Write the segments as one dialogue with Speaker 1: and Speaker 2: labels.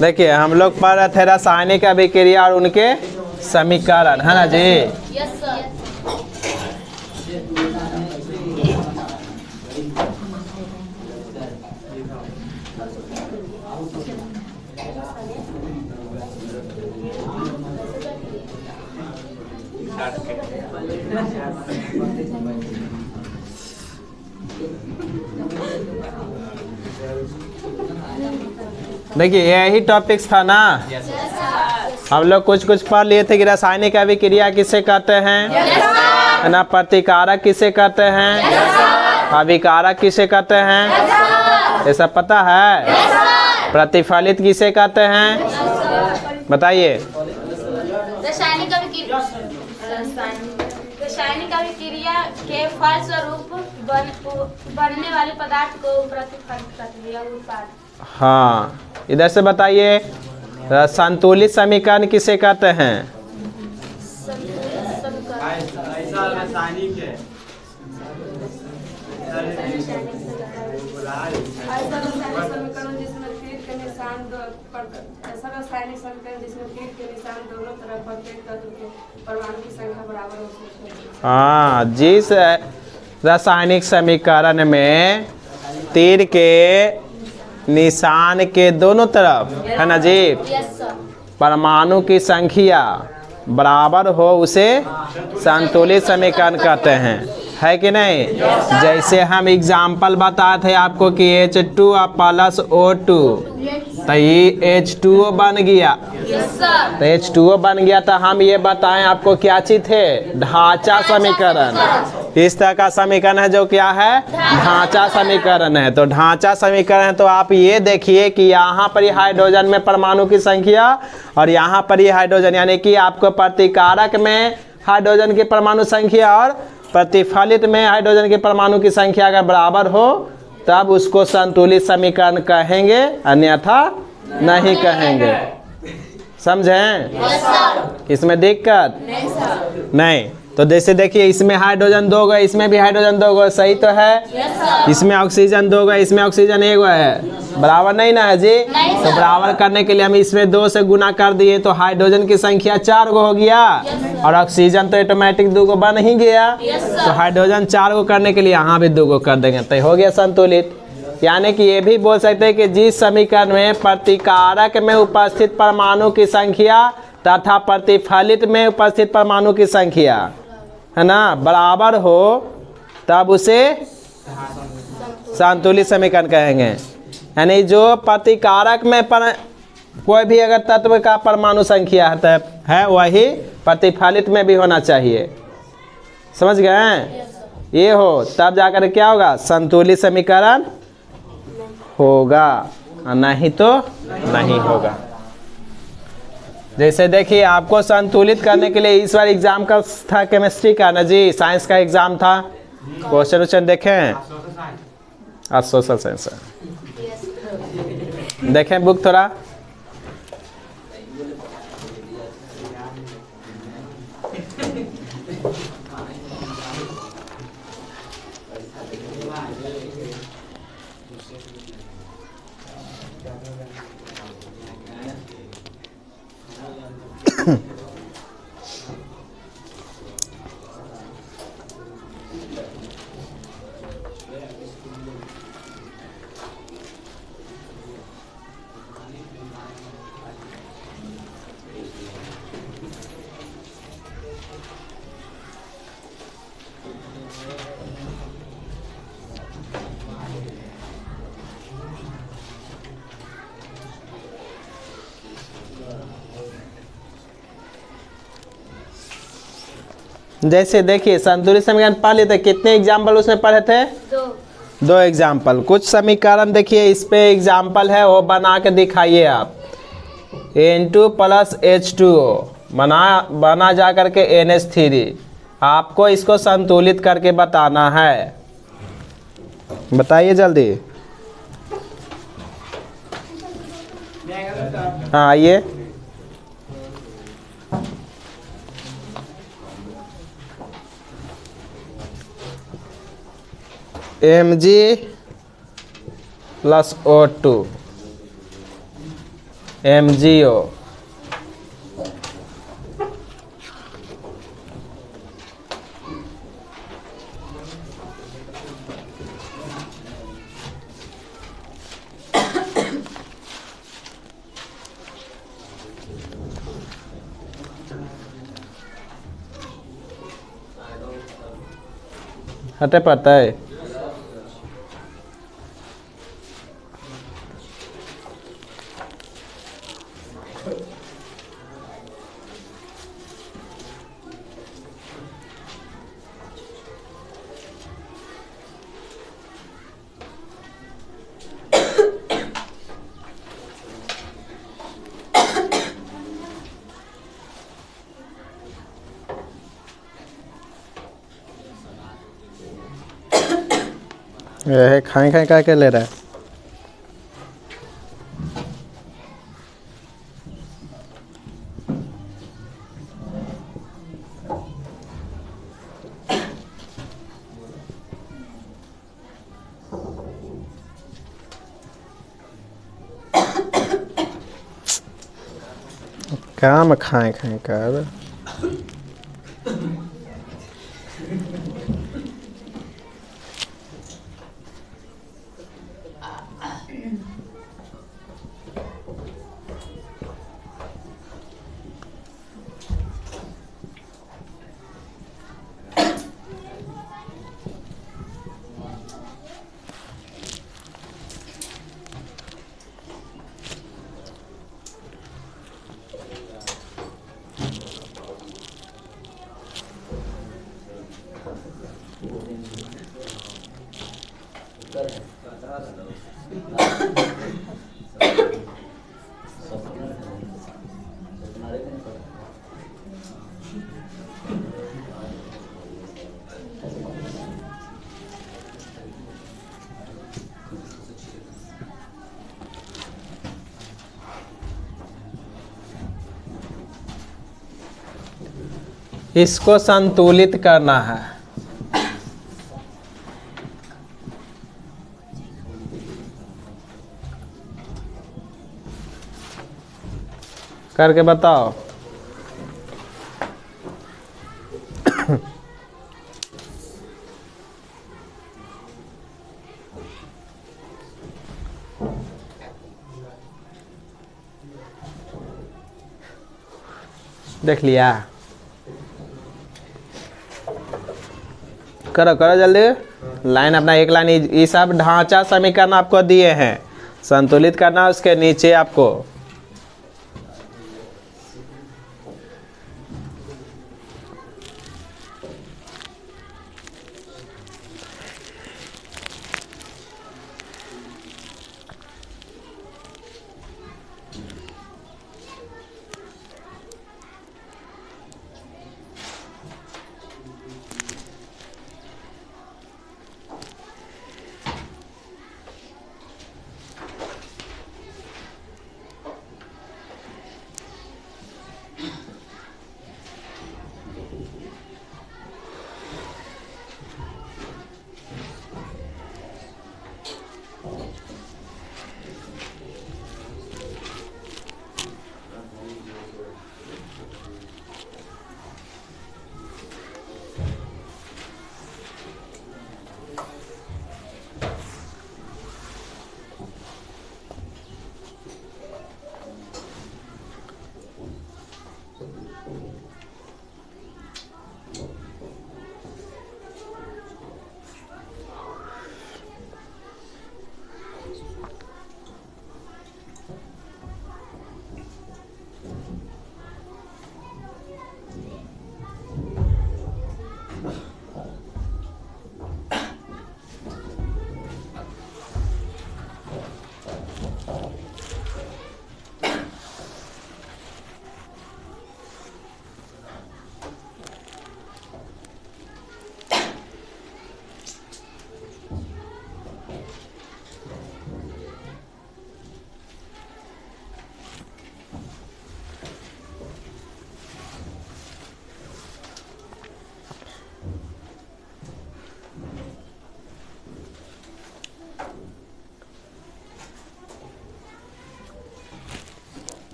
Speaker 1: देखिए हम लोग पढ़ रहे थे रासायनिक अभिक्रिया और उनके समीकरण, है ना जी।
Speaker 2: Yes sir.
Speaker 1: देखिए यही टॉपिक्स था ना। हम लोग कुछ कुछ पढ़ लिए थे कि रासायनिक अभिक्रिया किसे कहते हैं, है ना। प्रतिकारक किसे कहते हैं, अभिकारक किसे कहते हैं, ये सब पता है। प्रतिफलित किसे कहते हैं, बताइए।
Speaker 2: रासायनिक अभिक्रिया के फलस्वरूप बनने वाले पदार्थ को प्रतिफलित प्रक्रिया उत्पाद।
Speaker 1: हाँ, इधर से बताइए। संतुलित समीकरण किसे कहते हैं,
Speaker 3: ऐसा रासायनिक समीकरण जिसमें तीर के निशान दोनों तरफ प्रत्येक तत्व के परमाणु की संख्या बराबर हो।
Speaker 1: हाँ, जिस रासायनिक समीकरण में तीर के निशान के दोनों तरफ, है ना जी, परमाणु की संख्या बराबर हो उसे संतुलित समीकरण कहते हैं, है कि नहीं। जैसे हम एग्जाम्पल बताए थे आपको कि H2 प्लस O2, तो ये H2O बन गया। तो H2O बन गया तो हम ये बताएं आपको क्या चीज थे, ढांचा समीकरण। इस तरह का समीकरण है जो क्या है, ढांचा समीकरण है। तो ढांचा समीकरण है तो आप ये देखिए कि यहाँ पर ये हाइड्रोजन में परमाणु की संख्या और यहाँ पर ये हाइड्रोजन, यानी कि आपको प्रतिकारक में हाइड्रोजन की परमाणु संख्या और प्रतिफलित में हाइड्रोजन के परमाणु की संख्या अगर बराबर हो तब उसको संतुलित समीकरण कहेंगे, अन्यथा नहीं कहेंगे। समझें, इसमें दिक्कत नहीं। तो जैसे देखिए इसमें हाइड्रोजन 2 गए, इसमें भी हाइड्रोजन 2 गए, सही तो है। इसमें ऑक्सीजन 2 गए, इसमें ऑक्सीजन 1 है, बराबर नहीं ना है जी। तो बराबर करने के लिए हम इसमें 2 से गुना कर दिए तो हाइड्रोजन की संख्या 4 गो हो गया और ऑक्सीजन तो ऑटोमेटिक 2 गो बन ही गया। तो हाइड्रोजन 4 गो करने के लिए यहाँ भी 2 गो कर देंगे तो हो गया संतुलित। यानी कि ये भी बोल सकते हैं कि जिस समीकरण में प्रतिकारक में उपस्थित परमाणु की संख्या तथा प्रतिफलित में उपस्थित परमाणु की संख्या, है ना, बराबर हो तब उसे संतुलित समीकरण कहेंगे। यानी जो प्रतिकारक में कोई भी अगर तत्व का परमाणु संख्या है वही प्रतिफलित में भी होना चाहिए। समझ गए, ये हो तब जाकर क्या होगा, संतुलित समीकरण होगा, नहीं तो नहीं होगा। जैसे देखिए आपको संतुलित करने के लिए इस बार एग्जाम का था केमिस्ट्री का ना जी, साइंस का एग्जाम था। क्वेश्चन देखें, आज सोशल साइंस देखें बुक थोड़ा। जैसे देखिए संतुलित समीकरण पढ़ लिए थे, कितने एग्जाम्पल उसमें पढ़े थे, 2 एग्जाम्पल। कुछ समीकरण देखिए इस पे एग्जाम्पल है वो बना के दिखाइए आप। N2 प्लस H2O बना जा करके NH3, आपको इसको संतुलित करके बताना है। बताइए जल्दी। हाँ आइए। Mg plus O2, MgO। हटे पड़ता है। ये खाए खाए का ले रहा है। काम खाए खाए कर। इसको संतुलित करना है। करके बताओ। देख लिया। करो करो जल्दी। लाइन अपना एक लाइन, ये सब ढांचा समीकरण आपको दिए हैं, संतुलित करना उसके नीचे आपको।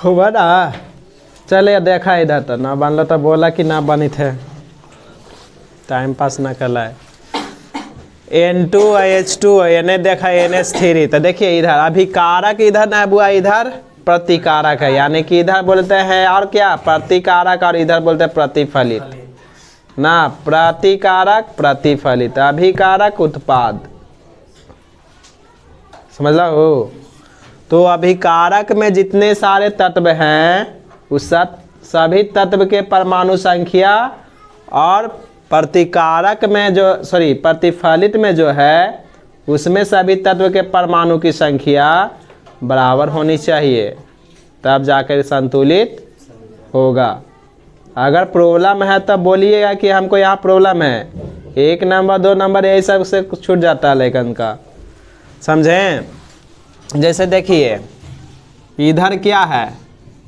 Speaker 1: हुआ ना। चले देखा इधर तो ना बनलो तो बोला कि ना बनी थे, टाइम पास ना कर है। N2H2 एने देखा NH3 तो देखिए इधर अभिकारक इधर ना बुआ, इधर प्रतिकारक है, यानी कि इधर बोलते हैं और क्या प्रतिकारक और इधर बोलते हैं प्रतिफलित ना, प्रतिकारक प्रतिफलित अभिकारक उत्पाद, समझ लो। तो अभिकारक में जितने सारे तत्व हैं उस सभी तत्व के परमाणु संख्या और प्रतिकारक में जो प्रतिफलित में जो है उसमें सभी तत्व के परमाणु की संख्या बराबर होनी चाहिए, तब जाकर संतुलित होगा। अगर प्रॉब्लम है तब बोलिएगा कि हमको यहाँ प्रॉब्लम है, 1 नंबर 2 नंबर यही सब से छूट जाता है लेकिन का, समझें। जैसे देखिए इधर क्या है,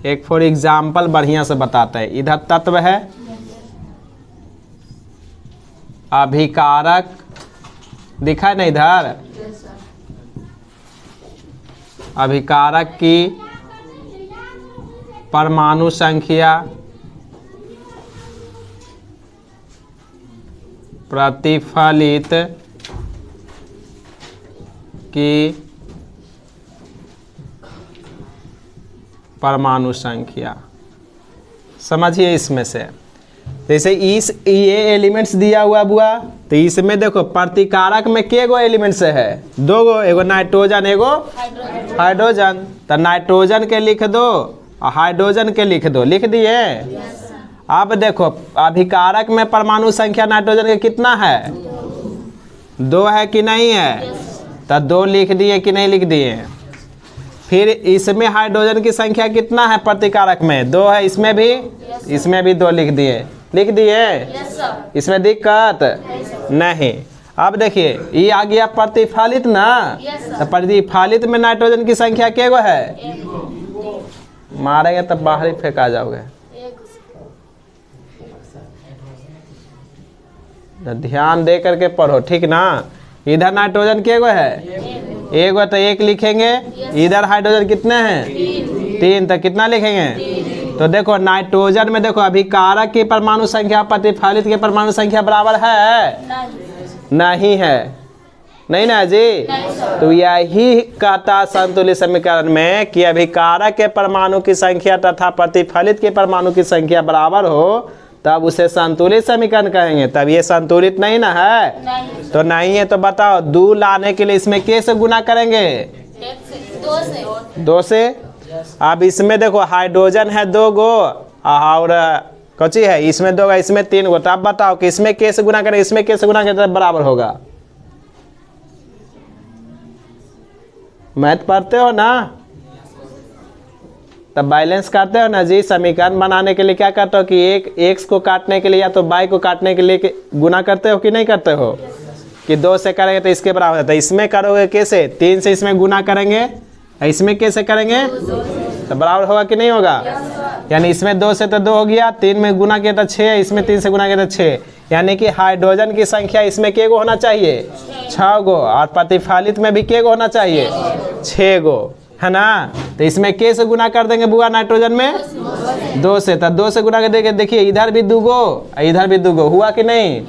Speaker 1: एक फॉर एग्जाम्पल बढ़िया से बताते हैं। इधर तत्व है अभिकारक, दिखा है ना इधर, अभिकारक की परमाणु संख्या, प्रतिफलित की परमाणु संख्या, समझिए। इसमें से जैसे ये एलिमेंट्स दिया हुआ बुआ, तो इसमें देखो प्रतिकारक में के गो एलिमेंट्स है, 2 गो, एगो नाइट्रोजन एगो हाइड्रोजन। तो नाइट्रोजन के लिख दो और हाइड्रोजन के लिख दो, लिख दिए। अब देखो अभिकारक में परमाणु संख्या नाइट्रोजन के कितना है, 2 है कि नहीं है, तो 2 लिख दिए कि नहीं लिख दिए। फिर इसमें हाइड्रोजन की संख्या कितना है प्रतिकारक में, 2 है, इसमें भी 2 लिख दिए, लिख दिए। इसमें दिक्कत नहीं। अब देखिए ये आ गया प्रतिफलित ना, तो प्रतिफलित में नाइट्रोजन की संख्या क्या गो है, मारेंगे तब बाहर ही फेंका जाओगे। ध्यान दे करके पढ़ो, ठीक ना। इधर नाइट्रोजन के गो है, एगो, तो 1 लिखेंगे। इधर हाइड्रोजन कितने हैं, 3, तो कितना लिखेंगे। तो देखो नाइट्रोजन में देखो अभिकारक की परमाणु संख्या प्रतिफलित की परमाणु संख्या बराबर है, नहीं है, नहीं ना जी। तो यही कहता संतुलित समीकरण में कि अभिकारक के परमाणु की संख्या तथा प्रतिफलित के परमाणु की संख्या बराबर हो तब उसे संतुलित समीकरण कहेंगे। तब ये संतुलित नहीं ना है, नहीं। तो नहीं है तो बताओ 2 लाने के लिए इसमें कैसे गुना करेंगे, 2 से। अब इसमें देखो हाइड्रोजन है 2 गो और कौची है, इसमें 2 इसमें 3 गो। तो अब बताओ कि इसमें कैसे गुना करें, इसमें कैसे गुना करें तब बराबर होगा। मैथ पढ़ते हो ना, तब बैलेंस करते हो ना जी। समीकरण बनाने के लिए क्या करते हो कि एक एक्स को काटने के लिए या तो बाई को काटने के लिए गुना करते हो कि नहीं करते हो, कि 2 से करेंगे तो इसके बराबर होता है। इसमें करोगे कैसे, 3 से इसमें गुना करेंगे, इसमें कैसे करेंगे तो बराबर होगा कि नहीं होगा। यानी इसमें 2 से तो 2 हो गया, 3 में गुना किया तो 6, इसमें 3 से गुना किया तो 6। यानी कि हाइड्रोजन की संख्या इसमें के गो होना चाहिए, 6 गो, और प्रतिफलित में भी के गो होना चाहिए, 6 गो, है ना। तो इसमें के से गुना कर देंगे बुआ, नाइट्रोजन में 2 से, तो 2 से गुना कर देंगे। देखिए इधर भी 2 गो इधर भी 2 गो, हुआ कि नहीं।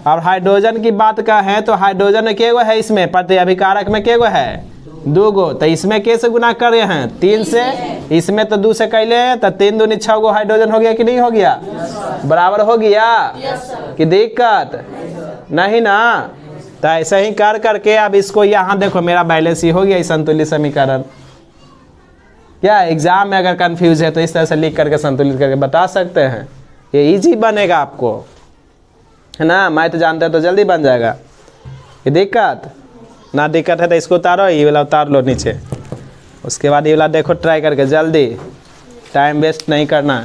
Speaker 1: और हाइड्रोजन की बात का है तो हाइड्रोजन में के गो है, इसमें प्रति अभिकारक में के गो है, 2 गो। तो इसमें कैसे गुना कर रहे हैं, 3 से। इसमें तो 2 से कैले हैं, तो 3 दूनी 6 गो हाइड्रोजन हो गया कि नहीं हो गया, बराबर हो गया कि दिक्कत नहीं ना। तो ऐसे ही कर करके अब इसको यहाँ देखो मेरा बैलेंस ही हो गया संतुलित समीकरण। क्या एग्जाम में अगर कंफ्यूज है तो इस तरह से लिख करके संतुलित करके बता सकते हैं, ये इजी बनेगा आपको, है ना। मैथ जानते हैं तो जल्दी बन जाएगा। ये दिक्कत ना, दिक्कत है तो इसको उतारो, ये वाला उतार लो नीचे, उसके बाद ये वाला देखो ट्राई करके, जल्दी, टाइम वेस्ट नहीं करना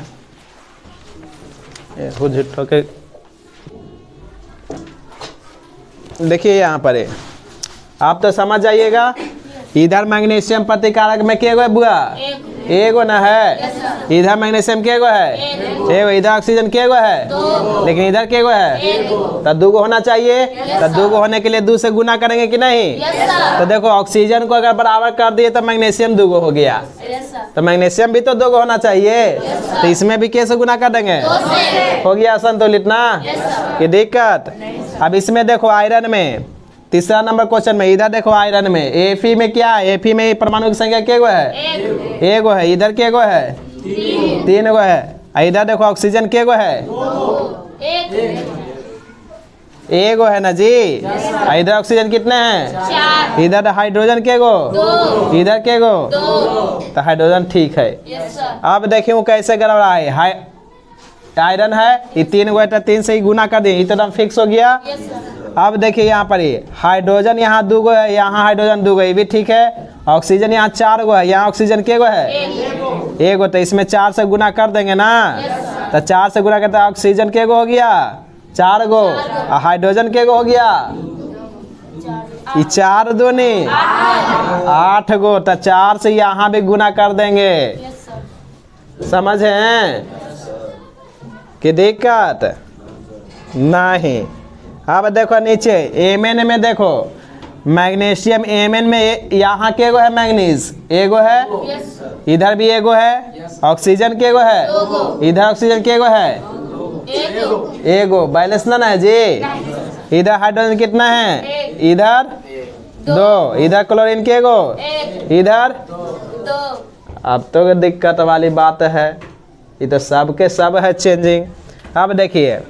Speaker 1: है। झूठो के देखिए यहाँ पर आप तो समझ जाइएगा। इधर मैग्नीशियम प्रतिकारक में क्या हुआ बुआ, एगो ना है। इधर मैग्नीशियम के गो है? एगो। इधर ऑक्सीजन के गो है? लेकिन इधर के गो है? तो दो गो होना चाहिए। तो दो गो होने के लिए 2 से गुना करेंगे कि नहीं? तो देखो ऑक्सीजन को अगर बराबर कर दिए तो मैग्नीशियम 2 गो हो गया। तो मैग्नीशियम भी तो 2 गो होना चाहिए। तो इसमें भी कैसे गुना कर देंगे? हो गया संतुलित ना? ये दिक्कत। अब इसमें देखो आयरन में तीसरा नंबर क्वेश्चन में इधर देखो आयरन में Fe में क्या है? Fe में परमाणु की संख्या के गो है? एगो है। इधर के गो है? 3 गो है। इधर देखो ऑक्सीजन के गो है? एगो है ना जी। इधर ऑक्सीजन कितने हैं? इधर हाइड्रोजन के गो? इधर के गो? तो हाइड्रोजन ठीक है। अब देखिए वो कैसे गड़बड़ा है। आयरन है, ये 3 गो है तो 3 से ही गुना कर दिए, इतना फिक्स हो गया। अब देखिए यहाँ पर ये हाइड्रोजन यहाँ 2 गो है, यहाँ हाइड्रोजन 2 गो, ये भी ठीक है। ऑक्सीजन यहाँ 4 गो है, यहाँ ऑक्सीजन के गो है? 1 गो। तो इसमें 4 से गुना कर देंगे ना? तो 4 से गुना करते ऑक्सीजन के गो हो गया? 4 गो। और हाइड्रोजन के गो हो गया? ये 4 दूनी 8 गो। तो 4 से यहाँ भी गुना कर देंगे। समझ हैं कि दिक्कत नहीं? अब देखो नीचे Mn में देखो मैग्नीशियम Mn में यहाँ के गो है? मैग्नीज एगो है। इधर भी एगो है। ऑक्सीजन के गो है? इधर ऑक्सीजन के गो है? एगो। बैलेंस ना है जी। इधर हाइड्रोजन कितना है? इधर 2। इधर क्लोरीन के गो? इधर
Speaker 2: 2।
Speaker 1: अब तो दिक्कत वाली बात है। ये तो सब के सब है चेंजिंग। अब देखिए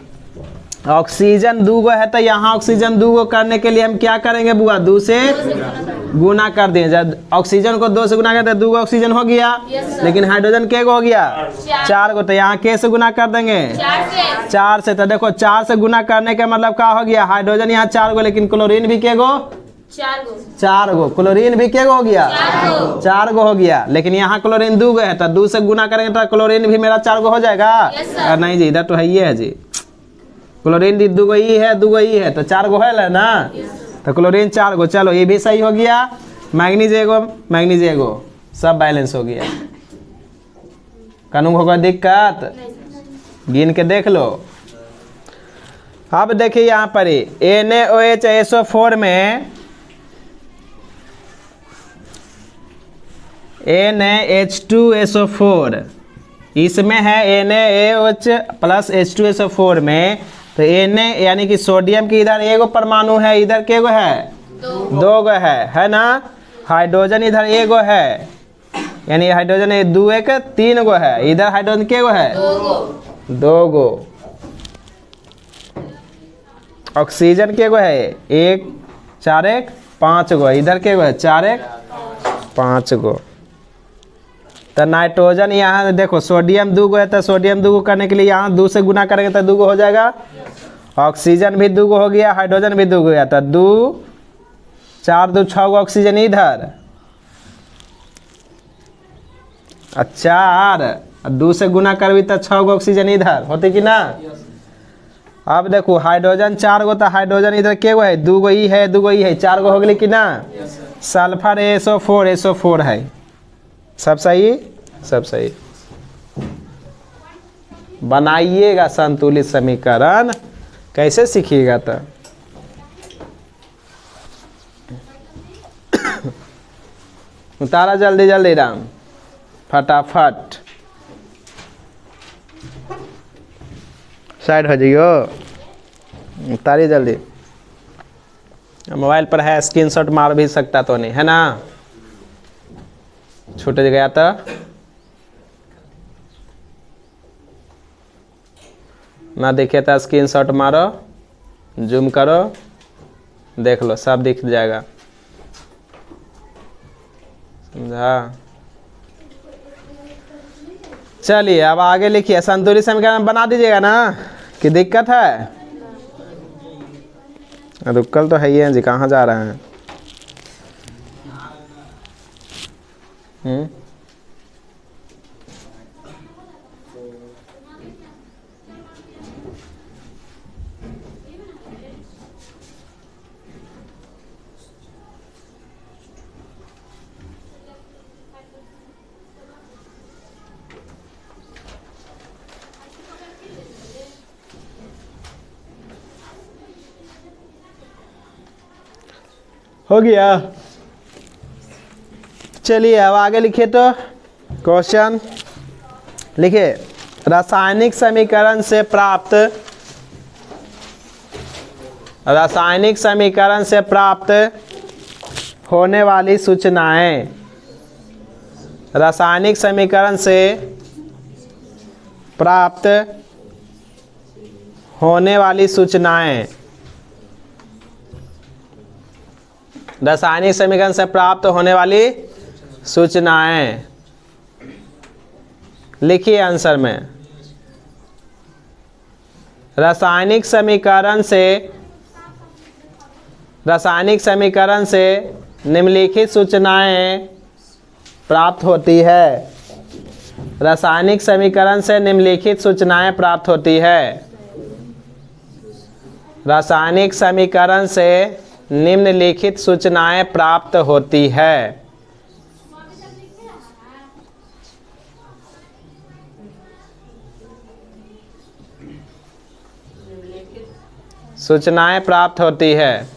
Speaker 1: ऑक्सीजन 2 गो है तो यहाँ ऑक्सीजन 2 गो करने के लिए हम क्या करेंगे बुआ? 2 से गुना कर दें। जब ऑक्सीजन को 2 से गुना करते 2 गो ऑक्सीजन हो गया। लेकिन हाइड्रोजन के गो हो गया? 4 गो। तो यहाँ के से गुना कर देंगे? 4 से। तो देखो 4 से गुना करने का मतलब क्या हो गया? हाइड्रोजन यहाँ 4 गो, लेकिन क्लोरीन भी के गो? 4 गो। क्लोरीन भी के गो हो गया? 4 गो हो गया। लेकिन यहाँ क्लोरीन 2 गो है, तो 2 से गुना करेंगे तो क्लोरीन भी मेरा 4 गो हो जाएगा? नहीं जी, इधर तो है ही है जी। क्लोरीन 2 गो ही है, 2 गो ही है, तो 4 गो है ना? तो क्लोरीन 4 गो। चलो ये भी सही हो गया। मैग्नीज एगो, मैग्नीज एगो, सब बैलेंस हो गया। कानून होगा दिक्कत? गिन के देख लो। अब देखिए यहाँ पर NaOH में NaH2SO4 इसमें है NaOH प्लस H2SO4 में। तो Na यानी कि सोडियम की इधर एगो परमाणु है, इधर के गो है? 2 गो है ना? हाइड्रोजन इधर एगो है, यानी हाइड्रोजन 2 1 3 गो है। इधर हाइड्रोजन के गो है? 2 गो। ऑक्सीजन के गो है? 1 4 1 5 गो। इधर के गो है? 4 1 5 गो। तो नाइट्रोजन यहाँ देखो सोडियम 2 गो है, तो सोडियम 2 गो करने के लिए यहाँ 2 से गुना करेंगे तो 2 गो हो जाएगा। ऑक्सीजन भी 2 गो हो गया, हाइड्रोजन भी 2 गो गया। तो 2 4 2 6 गो ऑक्सीजन इधर, 4 2 से गुना करबी तो 6 गो ऑक्सीजन इधर होते कि ना? अब देखो हाइड्रोजन 4 गो, तो हाइड्रोजन इधर के गो है? 2 गो ही है, 2 गो ही है, 4 गो हो गई कि ना? सल्फर SO4 है। सब सही? सब सही। बनाइएगा संतुलित समीकरण। कैसे सीखिएगा? तो उतारा जल्दी जल्दी राम, फटाफट साइड हो जाइयो। उतारी जल्दी। मोबाइल पर है, स्क्रीनशॉट मार भी सकता तो नहीं है ना? छूट गया तो ना देखे तो स्क्रीनशॉट मारो, जूम करो, देख लो, सब दिख जाएगा। समझा? चलिए अब आगे लिखिए। संतुलित समीकरण बना दीजिएगा ना? कि दिक्कत है? रुकल तो है ही है जी, कहाँ जा रहे हैं? हो गया। चलिए अब आगे लिखिए तो क्वेश्चन लिखिए, रासायनिक समीकरण से प्राप्त होने वाली सूचनाएं, रासायनिक समीकरण से प्राप्त होने वाली सूचनाएं, रासायनिक समीकरण से प्राप्त होने वाली सूचनाएं लिखिए आंसर में। रासायनिक समीकरण से निम्नलिखित सूचनाएं प्राप्त होती है। रासायनिक समीकरण से निम्नलिखित सूचनाएं प्राप्त होती है। रासायनिक समीकरण से निम्नलिखित सूचनाएं प्राप्त होती है। सूचनाएं प्राप्त होती है।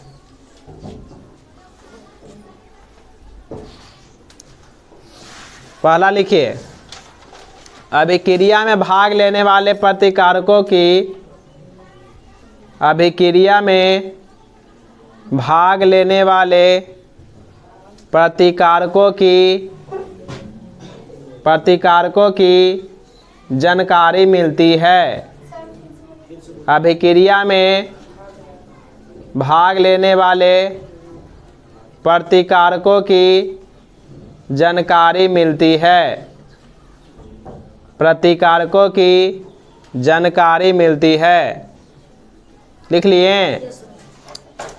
Speaker 1: पहला लिखिए, अभिक्रिया में भाग लेने वाले प्रतिकारकों की, अभिक्रिया में भाग लेने वाले प्रतिकारकों की जानकारी मिलती है। अभिक्रिया में भाग लेने वाले प्रतिकारकों की जानकारी मिलती है। प्रतिकारकों की जानकारी मिलती है। लिख लिए?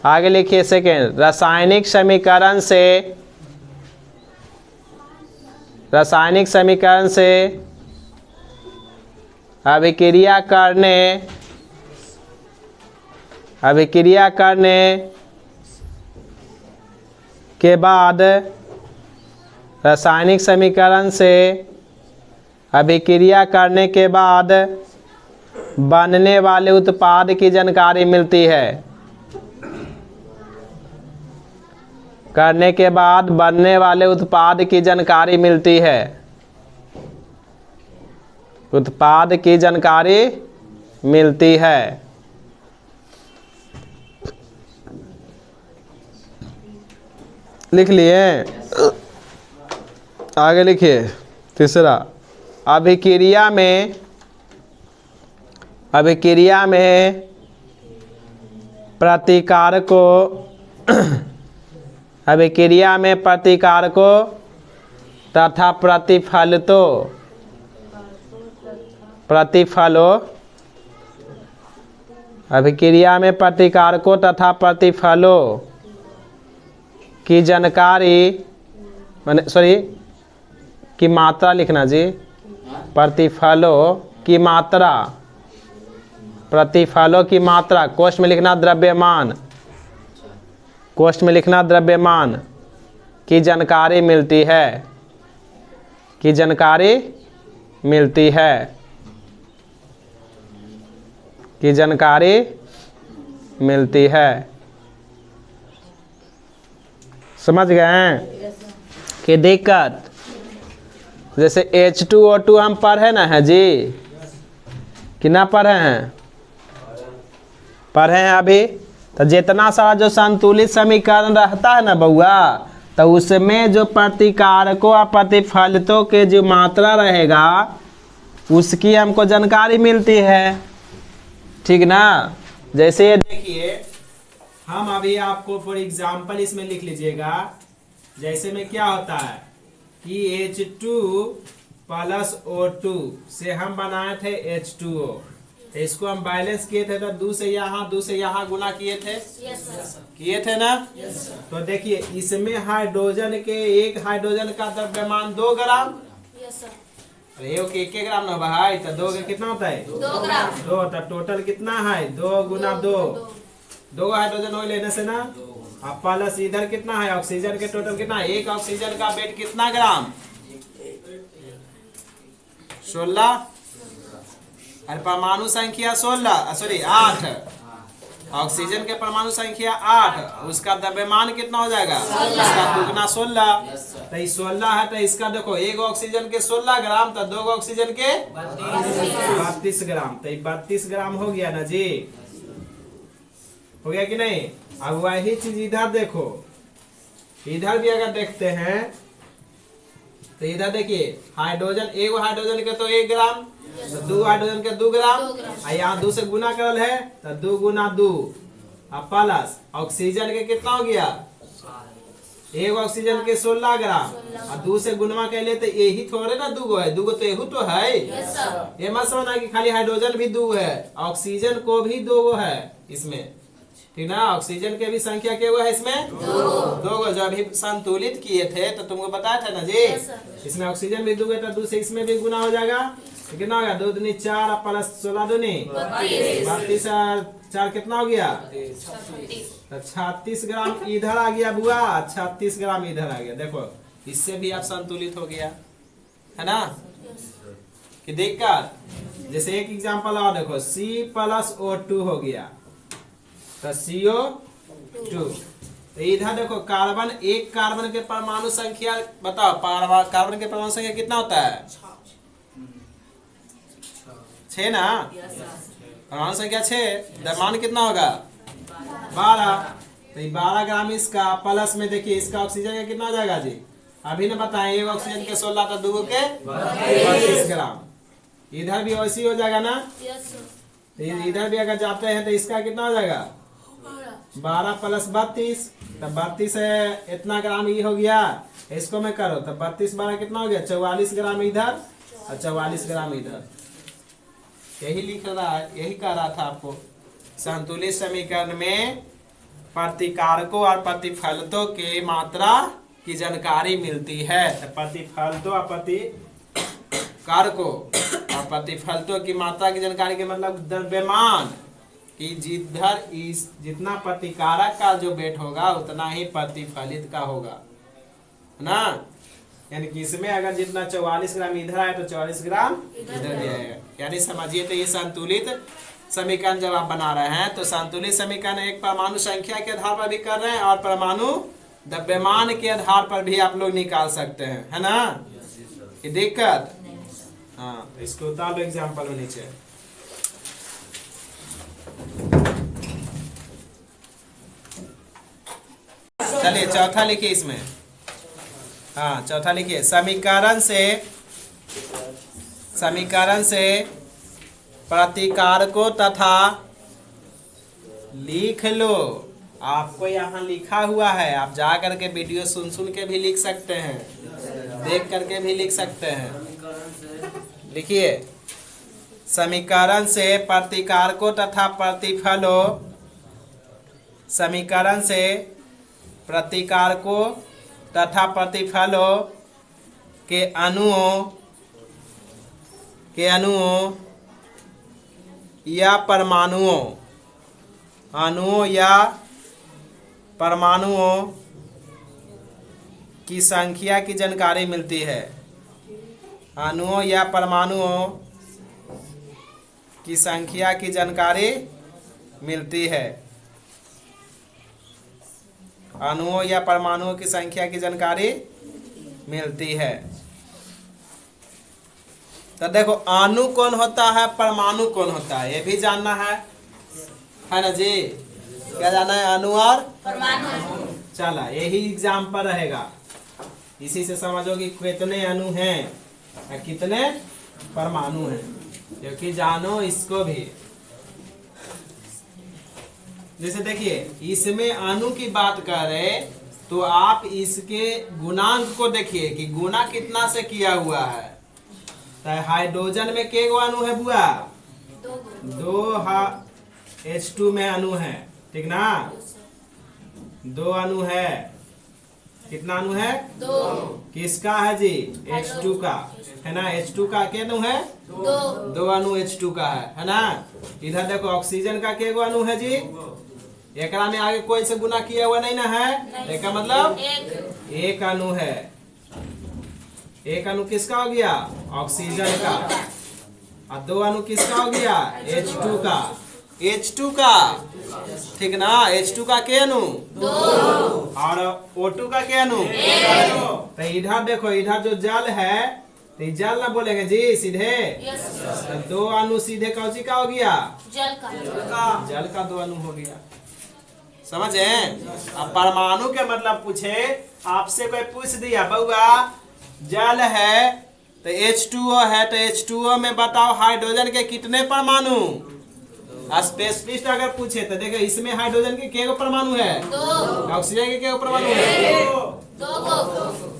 Speaker 1: आगे लिखिए सेकेंड, रासायनिक समीकरण से अभिक्रिया करने के बाद, रासायनिक समीकरण से अभिक्रिया करने के बाद बनने वाले उत्पाद की जानकारी मिलती है। करने के बाद बनने वाले उत्पाद की जानकारी मिलती है। उत्पाद की जानकारी मिलती है। लिख लिए? आगे लिखिए तीसरा, अभिक्रिया में प्रतिकारकों तथा प्रतिफलों की जानकारी, की मात्रा लिखना जी, प्रतिफलों की मात्रा, कोष्ठ में लिखना द्रव्यमान, की जानकारी मिलती है। समझ गए हैं कि दिक्कत? जैसे H2O2 हम पढ़े ना है जी, कि ना पढ़े हैं? पढ़े हैं अभी। तो जितना सारा जो संतुलित समीकरण रहता है ना बउआ, तो उसमें जो प्रतिकारकों और प्रतिफलितों के जो मात्रा रहेगा उसकी हमको जानकारी मिलती है। ठीक ना? जैसे ये देखिए, हम अभी आपको फॉर एग्जाम्पल इसमें लिख लीजिएगा। जैसे में क्या होता है कि H2+O2 से हम बनाए थे H2O, तो इसको हम बैलेंस किए थे, तो 2 से यहाँ गुना किए थे। किए थे ना? तो देखिए इसमें हाइड्रोजन के, एक हाइड्रोजन का द्रव्यमान 2 ग्राम, अरे ओके 1 ग्राम ना भाई, तो 2 कितना होता है? 2 ग्राम। तो टोटल कितना है? 2 गुना 2 हाइड्रोजन हो लेने से ना, अब प्लस इधर कितना है? ऑक्सीजन के टोटल कितना है? एक ऑक्सीजन का वेट कितना ग्राम? 16। और परमाणु संख्या 8। ऑक्सीजन के परमाणु संख्या 8, उसका द्रव्यमान कितना हो जाएगा? उसका दुगना 16। तो ये 16 है, तो इसका देखो एक ऑक्सीजन के 16 ग्राम, तो 2 ऑक्सीजन के 32 ग्राम। तो ये 32 ग्राम हो गया ना जी, हो गया कि नहीं? अब वही चीज इधर देखो, इधर भी अगर देखते हैं तो इधर देखिए हाइड्रोजन, एक हाइड्रोजन के तो 1 ग्राम, तो 2 हाइड्रोजन के 2 ग्राम, और यहाँ 2 से गुना करल है तो 2 गुना 2, अब प्लस ऑक्सीजन के कितना हो गया? एक ऑक्सीजन के 16 ग्राम, और 2 से गुणवा कर ले तो यही थोड़े ना 2 है, 2 तो यही तो है। ये मत समझना कि खाली हाइड्रोजन भी 2 है, ऑक्सीजन को भी 2 है इसमें, ठीक ना? ऑक्सीजन के भी संख्या क्या हुआ है इसमें? 2। जब अभी संतुलित किए थे तो तुमको बताया था ना जी, इसमें ऑक्सीजन भी 2 है, तो 2 से इसमें भी गुना हो जाएगा, तो कितना हो गया? 2 दूनी 4 प्लस 16 दूनी 32, 4 कितना हो गया? 36 ग्राम इधर आ गया बुआ, 36 ग्राम इधर आ गया। देखो इससे भी आप संतुलित हो गया है ना? कि देखकर जैसे एक एग्जांपल और देखो, C+O2 हो गया तो CO2। तो इधर देखो कार्बन, एक कार्बन के परमाणु संख्या बताओ, कार्बन के परमाणु संख्या कितना होता है? 6 ना? परमाणु संख्या 6, द्रव्यमान कितना होगा? 12। तो 12 ग्राम इसका, प्लस में देखिए इसका ऑक्सीजन का कितना हो जाएगा जी? अभी ने बताए एक ऑक्सीजन के 16 तो 2 के 32 ग्राम। इधर भी वैसे ही हो जाएगा ना? तो इधर भी अगर जाते हैं तो इसका कितना हो जाएगा? 12 प्लस 32, तो 32 है इतना ग्राम ये हो गया, इसको मैं करो तो 32 12 कितना हो गया? 44 ग्राम इधर और 44 ग्राम इधर। यही लिख रहा है, यही कह रहा था आपको। संतुलित समीकरण में प्रतिकारकों और प्रतिफलितों के मात्रा की जानकारी मिलती है। तो प्रतिफलितों और प्रतिकारकों और प्रतिफलितों की मात्रा की जानकारी के मतलब द्रव्यमान कि जिधर इस जितना प्रतिकारक का जो वेट होगा उतना ही प्रतिफलित का होगा, है ना? यानी कि इसमें अगर जितना 44 ग्राम इधर आए तो 44 ग्राम इधर भी आएगा। यानी समझिए, तो ये संतुलित समीकरण जब आप बना रहे हैं तो संतुलित समीकरण एक परमाणु संख्या के आधार पर भी कर रहे हैं और परमाणु द्रव्यमान के आधार पर भी आप लोग निकाल सकते हैं, है ना? ये दिक्कत, हाँ, इसको उतार लो एग्जाम्पल में नीचे। चलिए चौथा लिखिए इसमें, हाँ चौथा लिखिए, समीकरण से प्रतिकारकों तथा, लिख लो, आपको यहाँ लिखा हुआ है, आप जा करके वीडियो सुन के भी लिख सकते हैं, देख करके भी लिख सकते हैं। लिखिए, समीकरण से प्रतिकारकों तथा प्रतिफलों, समीकरण से प्रतिकारकों तथा प्रतिफलों के अणुओं या परमाणुओं की संख्या की जानकारी मिलती है। अणुओं या परमाणुओं की संख्या की जानकारी मिलती है। अणुओं या परमाणुओं की संख्या की जानकारी मिलती है। तो देखो, अणु कौन होता है, परमाणु कौन होता है, ये भी जानना है ना जी? क्या जानना है? अणु और परमाणु। चला, यही एग्जाम्पल रहेगा, इसी से समझो कि कितने अणु हैं या कितने परमाणु हैं, क्योंकि जानो इसको भी। जैसे देखिए, इसमें अणु की बात करें तो आप इसके गुणांक को देखिए कि गुणा कितना से किया हुआ है। तो हाइड्रोजन में के गो अणु है बुआ? 2 H2 में अणु है, ठीक ना? 2 अणु है। कितना अणु है? 2। किसका है जी? H2 का, है ना? H2 का क्या अणु है? 2 अणु H2 का है ना? इधर देखो, ऑक्सीजन का के गो अणु है जी? एकरा में आगे कोई से गुना किया हुआ नहीं ना है, इसका मतलब एक अणु है। एक अणु किसका हो गया? ऑक्सीजन का। और 2 अणु किसका हो गया? H2 का। H2 का ठीक ना। H2 का के अणु 2 और O2 का के अणु 1। तो इधर देखो, इधर जो जल है तो जल ना बोलेंगे जी सीधे। तो 2 अणु सीधे कौन सी का हो गया? जल का 2 अणु हो गया। समझे? अब परमाणु के मतलब पूछे आपसे, कोई पूछ दिया बउआ जल है तो H2O है, तो H2O में बताओ हाइड्रोजन के कितने परमाणु? स्पेशलिस्ट अगर पूछे तो देखो इसमें हाइड्रोजन के कितने परमाणु है? 2। ऑक्सीजन के कितने परमाणु है? 2।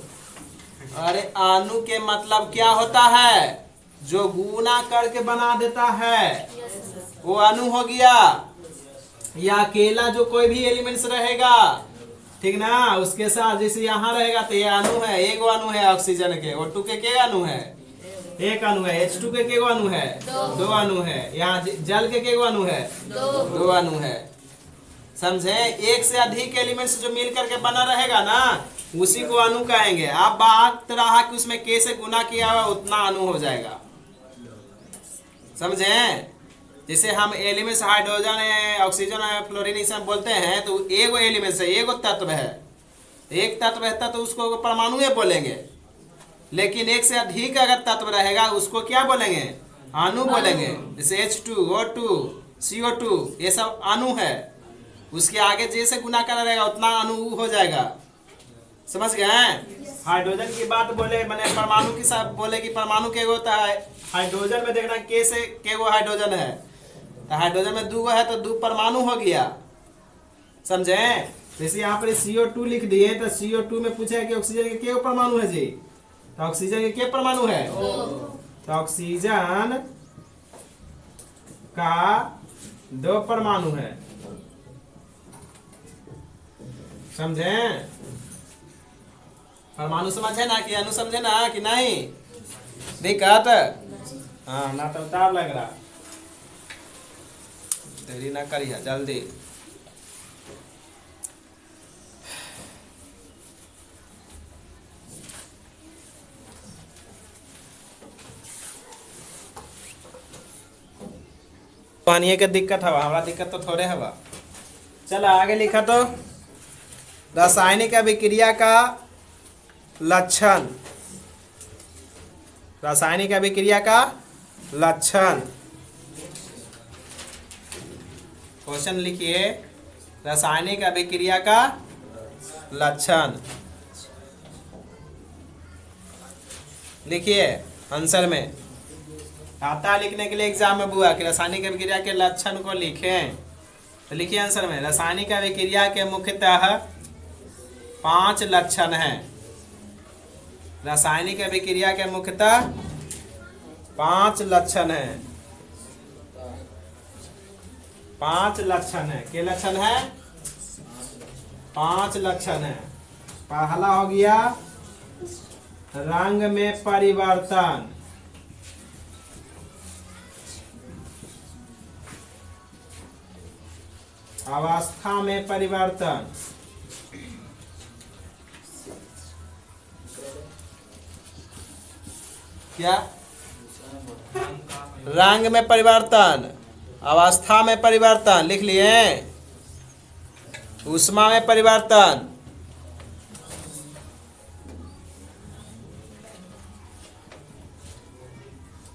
Speaker 1: अरे अणु के मतलब क्या होता है? जो गुना करके बना देता है वो अणु हो गया। या अकेला जो कोई भी एलिमेंट्स रहेगा, ठीक ना, उसके साथ जैसे यहाँ रहेगा तो ये अणु है, एक अणु है ऑक्सीजन के। O2 के अणु है? एक अणु है। H2 के अणु है? 2 अणु है। यहाँ जल के अणु है? 2 अणु है। समझे? एक से अधिक एलिमेंट्स जो मिल करके बना रहेगा ना उसी को अणु कहेंगे। आप बात रहा कि उसमें K से गुना किया हुआ उतना अणु हो जाएगा। समझे? जैसे हम एलिमेंट्स हाइड्रोजन है, ऑक्सीजन है, फ्लोरीन ये सब बोलते हैं तो एगो एलिमेंट्स है, एगो तत्व है। एक तत्व रहता तो उसको परमाणु ही बोलेंगे। लेकिन एक से अधिक अगर तत्व रहेगा उसको क्या बोलेंगे? अणु बोलेंगे। जैसे H2, O2, CO2 ये सब अणु है। उसके आगे जैसे गुना कर रहेगा उतना अणु हो जाएगा। समझ गए? हाइड्रोजन की बात बोले मैंने, परमाणु की सब बोले कि परमाणु के होता है। हाइड्रोजन में देखना K से के गो हाइड्रोजन है, तो हाइड्रोजन में 2 है तो 2 परमाणु हो गया। समझे? जैसे यहाँ पर CO2 लिख दिए तो CO2 में पूछा है कि ऑक्सीजन के कितने परमाणु है जी? तो ऑक्सीजन के कितने परमाणु है? तो ऑक्सीजन का 2 परमाणु है। समझे? परमाणु समझे ना कि अणु समझे ना कि नहीं? दिक्कत? हाँ ना तो उतार लग रहा। देरी ना करिए जल्दी। पानी के दिक्कत हवा, हमारा दिक्कत तो थोड़े हवा। चलो आगे लिखा तो रासायनिक अभिक्रिया का लक्षण। रासायनिक अभिक्रिया का लक्षण। क्वेश्चन लिखिए रासायनिक अभिक्रिया का लक्षण। लिखिए आंसर में आता लिखने के लिए एग्जाम में बुआ कि रासायनिक अभिक्रिया के लक्षण को लिखें। तो लिखिए आंसर में रासायनिक अभिक्रिया के मुख्यतः 5 लक्षण हैं। रासायनिक अभिक्रिया के मुख्यतः 5 लक्षण हैं। 5 लक्षण है। क्या लक्षण है? 5 लक्षण है। पहला हो गया रंग में परिवर्तन। अवस्था में परिवर्तन। क्या? रंग में परिवर्तन, अवस्था में परिवर्तन। लिख लिए? ऊष्मा में परिवर्तन,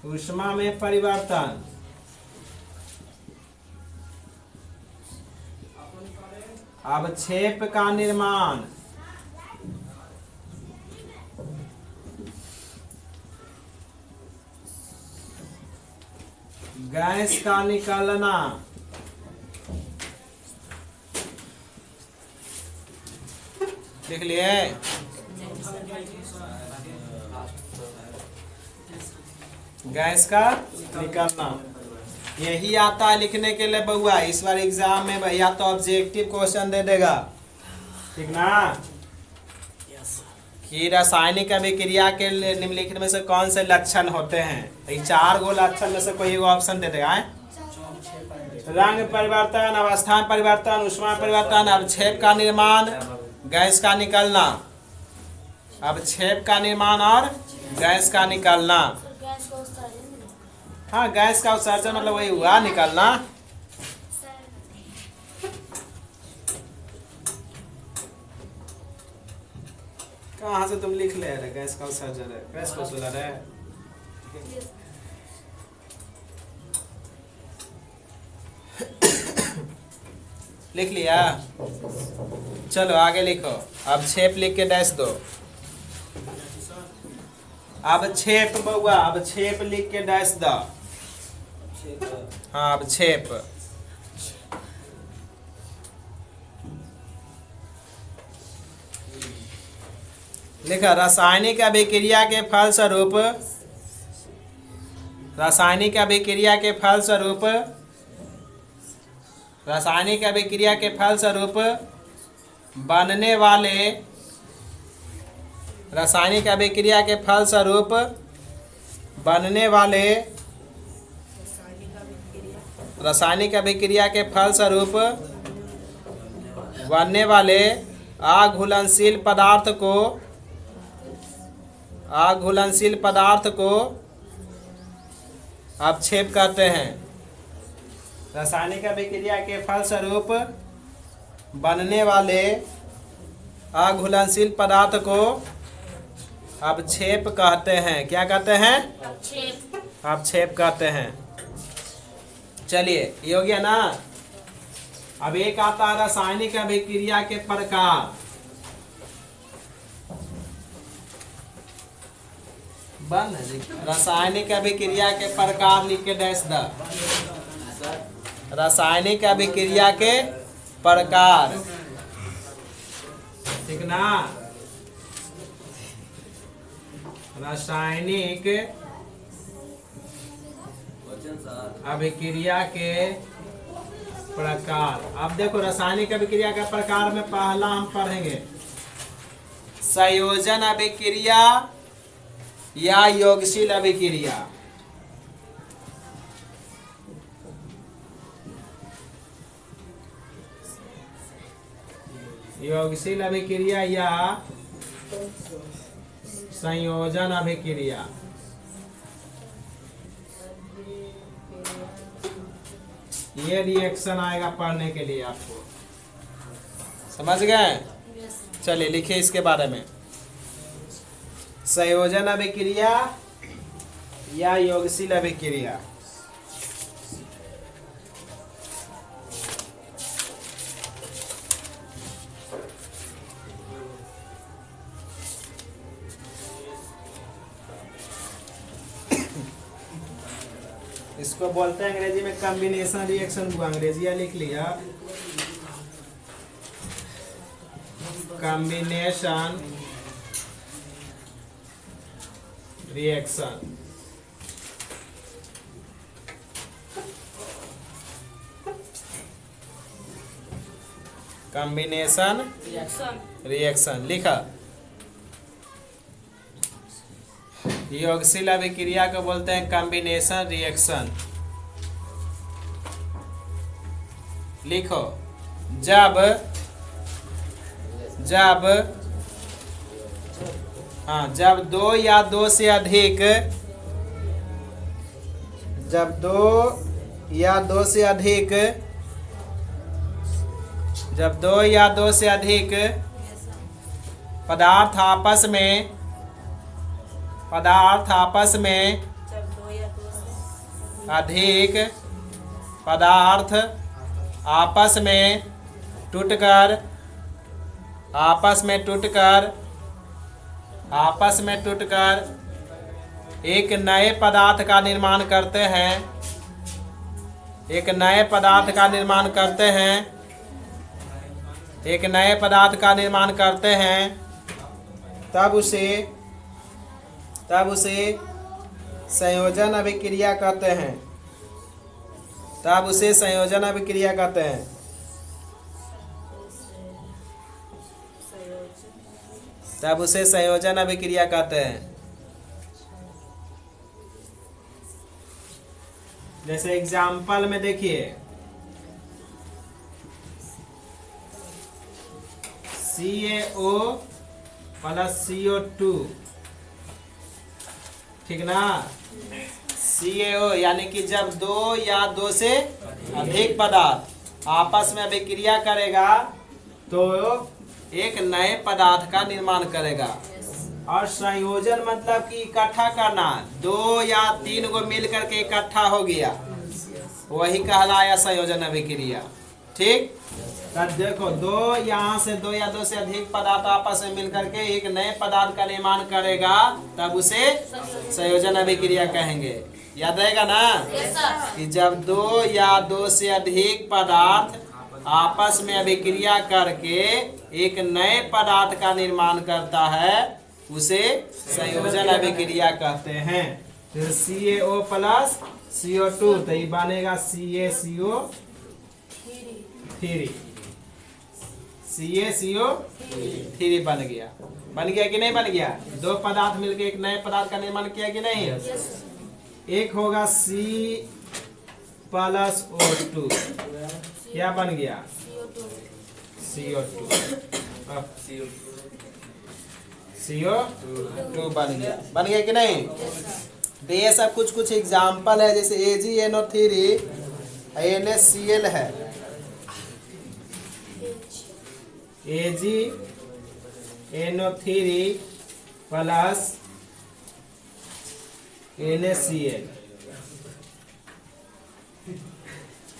Speaker 1: ऊष्मा में परिवर्तन, अवक्षेप का निर्माण, गैस का निकलना, लिख लिए? गैस का निकलना यही आता है लिखने के लिए बउआ। इस बार एग्जाम में भैया तो ऑब्जेक्टिव क्वेश्चन दे देगा, ठीक ना। कि रासायनिक अभिक्रिया के निम्नलिखित में से कौन से लक्षण होते हैं? ये 4 गो लक्षण में से कोई एगो ऑप्शन दे देगा। रंग परिवर्तन, अवस्था परिवर्तन, ऊष्मा परिवर्तन, अवक्षेप का निर्माण, गैस का निकलना। अवक्षेप का निर्माण और गैस का निकलना। हाँ, गैस का उत्सर्जन मतलब वही हुआ निकलना। कहाँ से तुम लिख ले रहे? गैस का सर्जर है, गैस का सोलर है। लिख लिया? चलो आगे लिखो। अब छेप लिख के डैश दो। अब छेप बउआ, अब छेप लिख के डैश दो। हाँ अब छेप। लिखा रासायनिक अभिक्रिया के फलस्वरूप, रासायनिक अभिक्रिया के फलस्वरूप, रासायनिक अभिक्रिया के फलस्वरूप बनने वाले, रासायनिक अभिक्रिया के फलस्वरूप बनने वाले, रासायनिक अभिक्रिया के फलस्वरूप बनने वाले अघुलनशील पदार्थ को, अघुलनशील पदार्थ को अपक्षेप कहते हैं। रासायनिक अभिक्रिया के फलस्वरूप बनने वाले अघुलनशील पदार्थ को अपक्षेप कहते हैं। क्या कहते हैं? अपक्षेप कहते हैं। चलिए ये हो गया ना। अब एक आता है रासायनिक अभिक्रिया के प्रकार। बंद है जी। रासायनिक अभिक्रिया के प्रकार लिख के डैश द। रासायनिक अभिक्रिया के प्रकार, ठीक ना? रासायनिक अभिक्रिया के प्रकार। अब देखो रासायनिक अभिक्रिया के प्रकार में पहला हम पढ़ेंगे संयोजन अभिक्रिया या यौगशील अभिक्रिया। यौगशील अभिक्रिया या संयोजन अभिक्रिया। ये रिएक्शन आएगा पढ़ने के लिए आपको, समझ गए? चलिए लिखिए इसके बारे में। संयोजन अभिक्रिया या यौगशील अभिक्रिया। इसको बोलते हैं अंग्रेजी में कॉम्बिनेशन रिएक्शन। अंग्रेजिया लिख लिया, कॉम्बिनेशन रिएक्शन। कॉम्बिनेशन रिएक्शन लिखा। यौगशील अभिक्रिया को बोलते हैं कॉम्बिनेशन रिएक्शन। लिखो जब जब दो या दो से अधिक, जब दो या दो से अधिक, जब दो या दो से अधिक पदार्थ आपस में, पदार्थ आपस में, अधिक पदार्थ आपस में टूटकर, आपस में टूटकर, आपस में टूटकर एक नए पदार्थ का निर्माण करते हैं, एक नए पदार्थ का निर्माण करते हैं, एक नए पदार्थ का निर्माण करते हैं, तब उसे संयोजन अभिक्रिया कहते हैं। तब उसे संयोजन अभिक्रिया कहते हैं। तब उसे संयोजन अभिक्रिया कहते हैं। जैसे एग्जाम्पल में देखिए, CaO प्लस CO2, ठीक ना? CaO यानी कि जब दो या दो से अधिक पदार्थ आपस में अभिक्रिया करेगा तो एक नए पदार्थ का निर्माण करेगा। और संयोजन मतलब कि इकट्ठा करना, 2 या 3 को मिल करके इकट्ठा हो गया, वही कहलाया संयोजन अभिक्रिया। ठीक, तब देखो 2 यहाँ से 2 या 2 से अधिक पदार्थ आपस में मिलकर के एक नए पदार्थ का निर्माण करेगा, तब उसे संयोजन अभिक्रिया कहेंगे। याद रहेगा ना कि जब 2 या 2 से अधिक पदार्थ आपस में अभिक्रिया करके एक नए पदार्थ का निर्माण करता है, उसे संयोजन अभिक्रिया कहते हैं। फिर CaO प्लस CO2, तो ये बनेगा CaCO3। CaCO3 बन गया कि नहीं बन गया? 2 पदार्थ मिलके एक नए पदार्थ का निर्माण किया कि नहीं? एक होगा C प्लस O2, क्या बन गया? CO2 बन गया कि नहीं? तो ये सब कुछ एग्जाम्पल है, जैसे AgNO3 NaCl है, AgNO3 प्लस NaCl।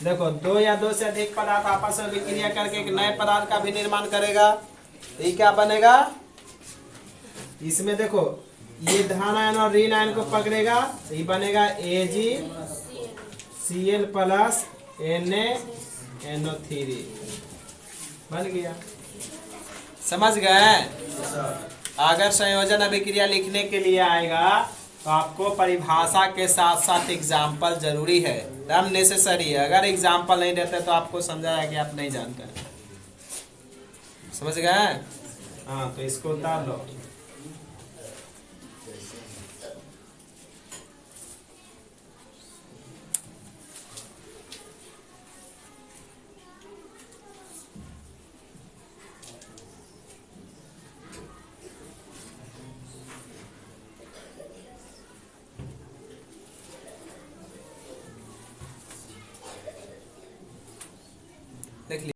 Speaker 1: देखो 2 या 2 से अधिक पदार्थ आपस में विक्रिया करके एक नए पदार्थ का भी निर्माण करेगा, तो ये क्या बनेगा? इसमें देखो ये धन आयन और ऋण आयन को पकड़ेगा, तो ये बनेगा AgCl प्लस NaNO3 बन गया। समझ गए? अगर संयोजन अभिक्रिया लिखने के लिए आएगा तो आपको परिभाषा के साथ साथ एग्जाम्पल जरूरी है, एकदम नेसेसरी है। अगर एग्जाम्पल नहीं देते तो आपको समझाया कि आप नहीं जानते। समझ गए? हाँ, तो इसको उतार लो।